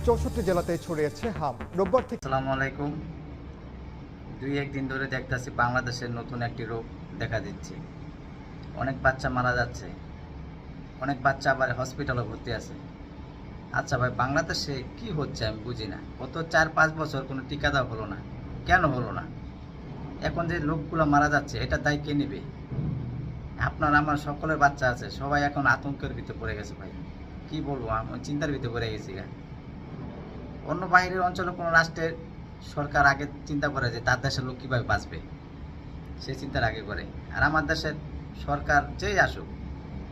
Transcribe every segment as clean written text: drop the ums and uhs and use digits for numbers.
64 জেলাতে ছড়িয়েছে হাম। রোববার থেকে আসসালামু আলাইকুম। দুই একদিন ধরে দেখতেছি বাংলাদেশের নতুন একটি রোগ দেখা দিচ্ছে। অনেক বাচ্চা মারা যাচ্ছে, অনেক বাচ্চা আবার হসপিটালে ভর্তি আছে। আচ্ছা ভাই, বাংলাদেশে কি হচ্ছে আমি বুঝি না। গত 4-5 বছর কোনো টিকা দেওয়া হলো না, কেন হলো না? এখন যে লোকগুলো মারা যাচ্ছে এটা দায় কে নেবে? আপনার আমার সকলের বাচ্চা আছে, সবাই এখন আতঙ্কের ভিতরে পড়ে গেছে ভাই। কি বলবো, আমি চিন্তার ভিতরে পড়ে গেছি গা। অন্য বাইরের অঞ্চলে কোনো রাষ্ট্রের সরকার আগে চিন্তা করে যে তার দেশের লোক কীভাবে বাঁচবে, সে চিন্তার আগে করে। আর আমার দেশের সরকার যেই আসুক,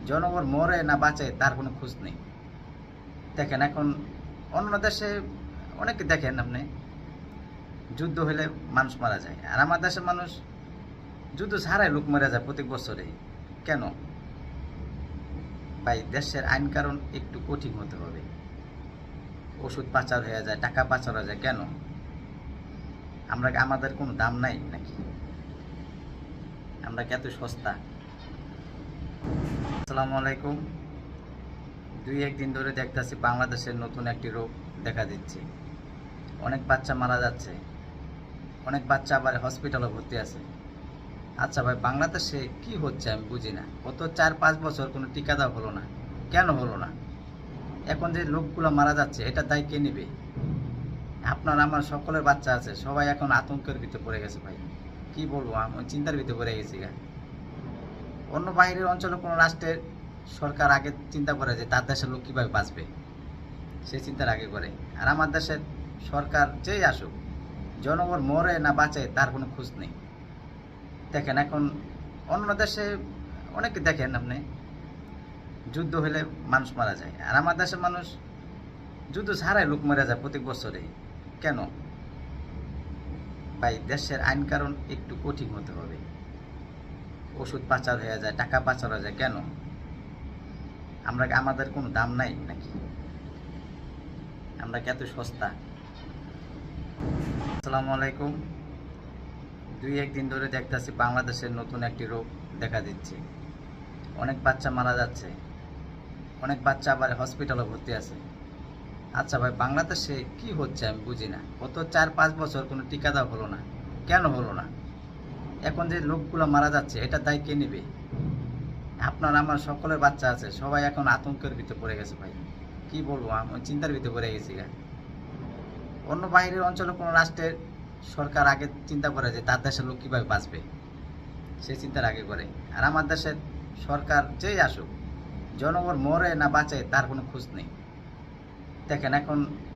জনগণ মরে না বাঁচে তার কোনো খোঁজ নেই। দেখেন এখন অন্য দেশে অনেকে দেখেন আপনি, যুদ্ধ হলে মানুষ মারা যায়, আর আমার দেশের মানুষ যুদ্ধ ছাড়াই লোক মারা যায় প্রত্যেক বছরে। কেন ভাই? দেশের আইন কারণ একটু কঠিন হতে হবে। ওষুধ পাচার হয়ে যায়, টাকা পাচার হয়ে যায়, কেন? আমাদের কোনো দাম নাই নাকি? আমরা কি এত সস্তা? আসসালামু আলাইকুম। দুই একদিন ধরে দেখতেছি বাংলাদেশের নতুন একটি রোগ দেখা দিচ্ছে। অনেক বাচ্চা মারা যাচ্ছে, অনেক বাচ্চা আবার হসপিটালে ভর্তি আছে। আচ্ছা ভাই, বাংলাদেশে কি হচ্ছে আমি বুঝি না। গত 4-5 বছর কোনো টিকা দেওয়া হলো না, কেন হলো না? এখন যে লোকগুলো মারা যাচ্ছে এটা দায় কে নেবে? আপনার আমার সকলের বাচ্চা আছে, সবাই এখন আতঙ্কের ভিতরে পড়ে গেছে ভাই। কি বলবো, আমি চিন্তার ভিতরে পড়ে গেছি গা। অন্য বাইরের অঞ্চলে কোনো রাষ্ট্রের সরকার আগে চিন্তা করে যে তার দেশের লোক কীভাবে বাঁচবে, সে চিন্তার আগে করে। আর আমার দেশের সরকার যেই আসুক, জনগণ মরে না বাঁচে তার কোনো খোঁজ নেই। দেখেন এখন অন্য দেশে অনেকে দেখেন আপনি, যুদ্ধ হলে মানুষ মারা যায়, আর আমার দেশের মানুষ যুদ্ধ ছাড়াই লোক মারা যায় প্রত্যেক বছরে। কেন ভাই? দেশের আইন কারণ একটু কঠিন হতে হবে। ওষুধ পাচার হয়ে যায়, টাকা পাচার হয়ে যায়, কেন? আমাদের কোনো দাম নাই নাকি? আমরা কি এত সস্তা? আসসালামু আলাইকুম। দুই একদিন ধরে দেখতেছি বাংলাদেশের নতুন একটি রোগ দেখা দিচ্ছে। অনেক বাচ্চা মারা যাচ্ছে, অনেক বাচ্চা আবার হসপিটালে ভর্তি আছে। আচ্ছা ভাই, বাংলাদেশে কি হচ্ছে আমি বুঝি না। গত 4-5 বছর কোনো টিকা দেওয়া হলো না, কেন হলো না? এখন যে লোকগুলো মারা যাচ্ছে এটা দায় কে নেবে? আপনার আমার সকলের বাচ্চা আছে, সবাই এখন আতঙ্কের ভিতরে পড়ে গেছে ভাই। কি বলবো, আমি চিন্তার ভিতরে পড়ে গেছি গা। অন্য বাইরের অঞ্চলে কোনো রাষ্ট্রের সরকার আগে চিন্তা করে যে তার দেশের লোক কীভাবে বাঁচবে, সে চিন্তার আগে করে। আর আমার দেশের সরকার যেই আসুক, জনগণ মরে না বাঁচে তার কোনো খোঁজ নেই। দেখেন এখন